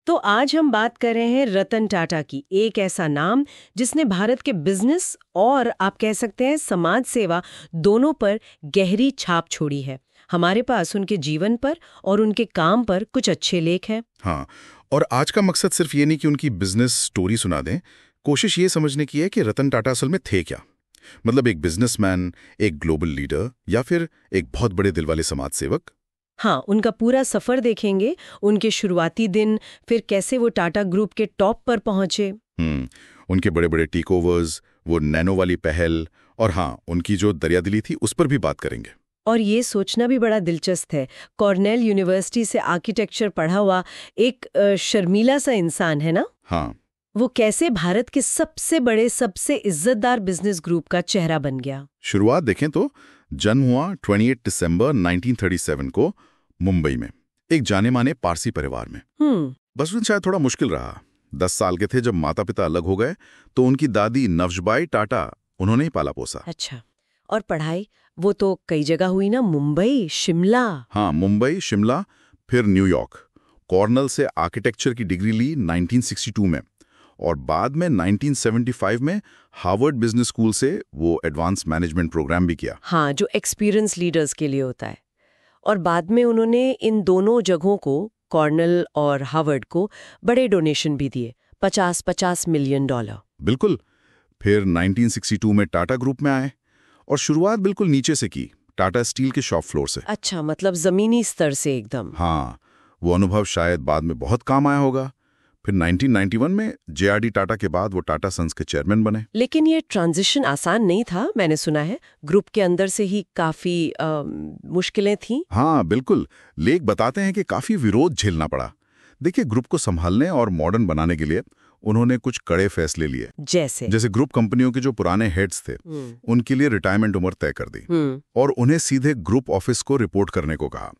तो आज हम बात कर रहे हैं रतन टाटा की, एक ऐसा नाम जिसने भारत के बिजनेस और आप कह सकते हैं समाज सेवा दोनों पर गहरी छाप छोड़ी है। हमारे पास उनके जीवन पर और उनके काम पर कुछ अच्छे लेख हैं। हाँ, और आज का मकसद सिर्फ ये नहीं कि उनकी बिजनेस स्टोरी सुना दें, कोशिश ये समझने की है कि रतन टाटा असल में थे क्या। मतलब एक बिजनेसमैन, एक ग्लोबल लीडर या फिर एक बहुत बड़े दिल वाले समाज सेवक। हाँ, उनका पूरा सफर देखेंगे, उनके शुरुआती दिन, फिर कैसे वो टाटा ग्रुप के टॉप पर पहुंचे। उनके बड़े बड़े टेक ओवर्स, वो नैनो वाली पहल, और हाँ, उनकी जो दरियादिली थी उस पर भी बात करेंगे। और ये सोचना भी बड़ा दिलचस्प है, कॉर्नेल यूनिवर्सिटी से आर्किटेक्चर पढ़ा हुआ एक शर्मीला सा इंसान है ना। हाँ, वो कैसे भारत के सबसे बड़े, सबसे इज्जतदार बिजनेस ग्रुप का चेहरा बन गया। शुरुआत देखें तो जन्म हुआ 28 दिसंबर 1937 को मुंबई में, एक जाने माने पारसी परिवार में। बचपन शायद थोड़ा मुश्किल रहा। 10 साल के थे जब माता पिता अलग हो गए, तो उनकी दादी नवजबाई टाटा उन्होंने ही पाला पोसा। अच्छा, और पढ़ाई वो तो कई जगह हुई ना, मुंबई, शिमला। हाँ, मुंबई, शिमला, फिर न्यूयॉर्क। कॉर्नेल से आर्किटेक्चर की डिग्री ली 1962 में, और बाद में 1975 में हार्वर्ड बिजनेस स्कूल से वो एडवांस मैनेजमेंट प्रोग्राम भी किया। हाँ, जो एक्सपीरियंस लीडर्स के लिए होता है। और बाद में उन्होंने इन दोनों जगहों को, कॉर्नेल और हार्वर्ड को, बड़े डोनेशन भी दिए, $50 मिलियन। बिल्कुल। फिर 1962 में टाटा ग्रुप में आए और शुरुआत बिल्कुल नीचे से की, टाटा स्टील के शॉप फ्लोर से। अच्छा, मतलब जमीनी स्तर से एकदम। हाँ, वो अनुभव शायद बाद में बहुत काम आया होगा। फिर 1991 में जेआरडी टाटा के बाद वो टाटा सन्स के चेयरमैन बने। लेकिन ये ट्रांजिशन आसान नहीं था, मैंने सुना है। ग्रुप के अंदर से ही काफी मुश्किलें थीं। हाँ, बिल्कुल। लेख बताते हैं कि काफी विरोध झेलना पड़ा। देखिए, ग्रुप को संभालने और मॉडर्न बनाने के लिए उन्होंने कुछ कड़े फैसले लिए। जैसे ग्रुप कंपनियों के जो पुराने हेड्स थे, उनके लिए रिटायरमेंट उम्र तय कर दी और उन्हें सीधे ग्रुप ऑफिस को रिपोर्ट करने को कहा।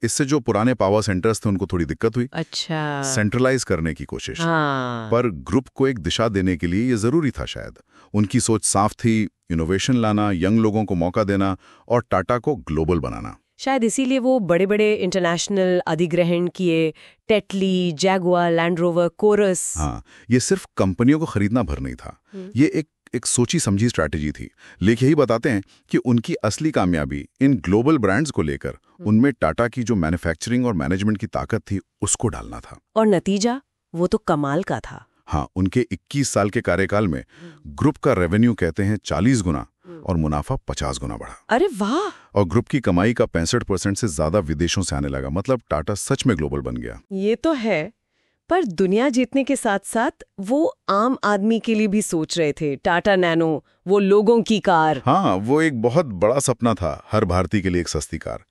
इससे जो पुराने पावर सेंटर्स थे उनको थोड़ी दिक्कत हुई। अच्छा, सेंट्रलाइज करने की कोशिश। हाँ। पर ग्रुप को एक दिशा देने के लिए ये जरूरी था शायद। उनकी सोच साफ थी, इनोवेशन लाना, यंग लोगों को मौका देना और टाटा को ग्लोबल बनाना। शायद इसीलिए वो बड़े बड़े इंटरनेशनल अधिग्रहण किए, Tetley, Jaguar, Land Rover, Corus. हाँ, ये सिर्फ कंपनियों को खरीदना भर नहीं था, ये एक सोची समझी स्ट्रैटेजी थी। लेख यही बताते हैं कि उनकी असली कामयाबी इन ग्लोबल ब्रांड्स को लेकर उनमें टाटा की जो मैन्युफैक्चरिंग और मैनेजमेंट की ताकत थी उसको डालना था। और नतीजा वो तो कमाल का था। हाँ, उनके 21 साल के कार्यकाल में ग्रुप का रेवेन्यू कहते हैं 40 गुना और मुनाफा 50 गुना बढ़ा। अरे वाह! और ग्रुप की कमाई का 65% से ज्यादा विदेशों से आने लगा। मतलब टाटा सच में ग्लोबल बन गया। ये तो है, पर दुनिया जीतने के साथ साथ वो आम आदमी के लिए भी सोच रहे थे। टाटा नैनो, वो लोगों की कार। हाँ, वो एक बहुत बड़ा सपना था, हर भारतीय के लिए एक सस्ती कार।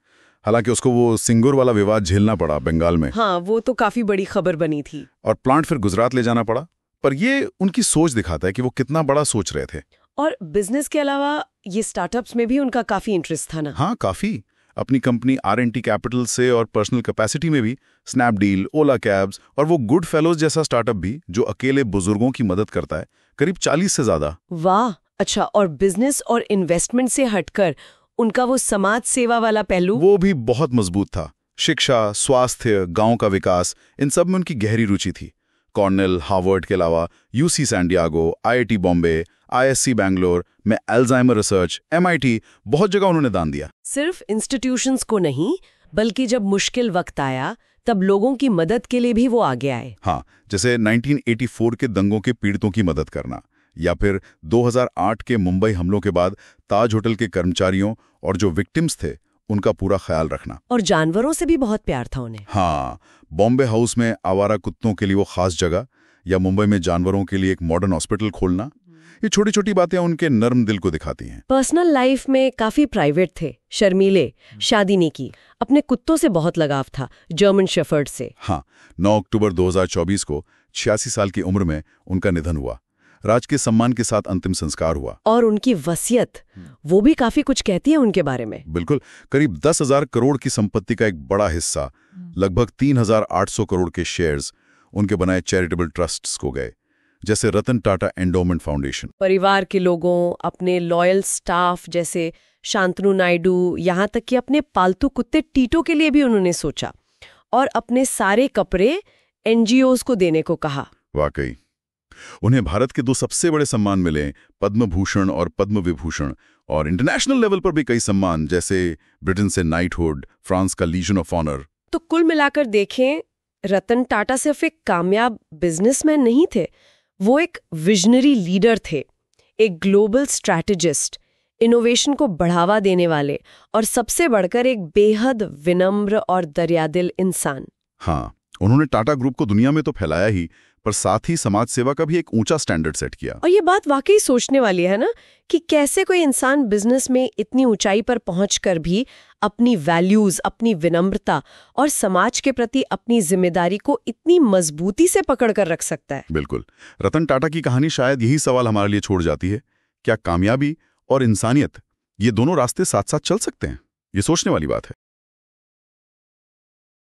हालांकि उसको वो सिंगूर वाला विवाद झेलना पड़ा बंगाल में। हाँ, वो तो काफी बड़ी खबर बनी थी। और प्लांट फिर गुजरात ले जाना पड़ा। पर ये उनकी सोच दिखाता है कि वो कितना बड़ा सोच रहे थे। और बिजनेस के अलावा ये स्टार्टअप्स में भी उनका काफी इंटरेस्ट था ना। हाँ, काफी। अपनी कंपनी R&T कैपिटल से और पर्सनल कैपेसिटी में भी स्नैपडील, ओला कैब्स और वो गुड फेलोज जैसा स्टार्टअप भी जो अकेले बुजुर्गों की मदद करता है, करीब 40 से ज्यादा। वाह! अच्छा, और बिजनेस और इन्वेस्टमेंट से हटकर उनका वो समाज सेवा वाला पहलू, वो भी बहुत मजबूत था। शिक्षा, स्वास्थ्य, गांव का विकास, इन सब में उनकी गहरी रुचि थी। कॉर्नेल, हार्वर्ड के अलावा UC San Diego, IIT Bombay, ISC Bangalore में अल्जाइमर रिसर्च, MIT, बहुत जगह उन्होंने दान दिया। सिर्फ इंस्टीट्यूशंस को नहीं, बल्कि जब मुश्किल वक्त आया तब लोगों की मदद के लिए भी वो आगे आए। हाँ, जैसे 1984 के दंगों के पीड़ितों की मदद करना, या फिर 2008 के मुंबई हमलों के बाद ताज होटल के कर्मचारियों और जो विक्टिम्स थे उनका पूरा ख्याल रखना। और जानवरों से भी बहुत प्यार था उन्हें। हाँ, बॉम्बे हाउस में आवारा कुत्तों के लिए वो खास जगह, या मुंबई में जानवरों के लिए एक मॉडर्न हॉस्पिटल खोलना, ये छोटी छोटी बातें उनके नर्म दिल को दिखाती हैं। पर्सनल लाइफ में काफी प्राइवेट थे, शर्मीले, शादी नहीं की, अपने कुत्तों से बहुत लगाव था, जर्मन शेफर्ड से। हाँ, 9 अक्टूबर 2024 को 86 साल की उम्र में उनका निधन हुआ। राजकीय सम्मान के साथ अंतिम संस्कार हुआ। और उनकी वसीयत, वो भी काफी कुछ कहती है उनके बारे में। बिल्कुल, करीब 10,000 करोड़ की संपत्ति का एक बड़ा हिस्सा, लगभग 3,800 करोड़ के शेयर्स उनके बनाए चैरिटेबल ट्रस्ट्स को गए, जैसे रतन टाटा एंडोमेंट फाउंडेशन। परिवार के लोगों, अपने लॉयल स्टाफ जैसे शांतनु नायडू, यहाँ तक कि अपने पालतू कुत्ते टीटो के लिए भी उन्होंने सोचा। और अपने सारे कपड़े NGOs को देने को कहा। वाकई उन्हें भारत के 2 सबसे बड़े सम्मान मिले, पद्म भूषण और पद्म विभूषण, और इंटरनेशनल लेवल पर भी कई सम्मान, जैसे ब्रिटेन से नाइटहुड, फ्रांस का लीजन ऑफ ऑनर। तो कुल मिलाकर देखें, रतन टाटा सिर्फ एक कामयाब बिजनेसमैन नहीं थे, वो एक विजनरी लीडर थे, एक ग्लोबल स्ट्रैटेजिस्ट, इनोवेशन को बढ़ावा देने वाले, और सबसे बढ़कर एक बेहद विनम्र और दरियादिल इंसान। हाँ, उन्होंने टाटा ग्रुप को दुनिया में तो फैलाया ही, पर साथ ही समाज सेवा का भी एक ऊंचा स्टैंडर्ड सेट किया। और ये बात वाकई सोचने वाली है ना, कि कैसे कोई इंसान बिजनेस में इतनी ऊंचाई पर पहुंचकर भी अपनी वैल्यूज, अपनी विनम्रता और समाज के प्रति अपनी जिम्मेदारी को इतनी मजबूती से पकड़ कर रख सकता है। बिल्कुल, रतन टाटा की कहानी शायद यही सवाल हमारे लिए छोड़ जाती है, क्या कामयाबी और इंसानियत, ये दोनों रास्ते साथ साथ चल सकते हैं? ये सोचने वाली बात है।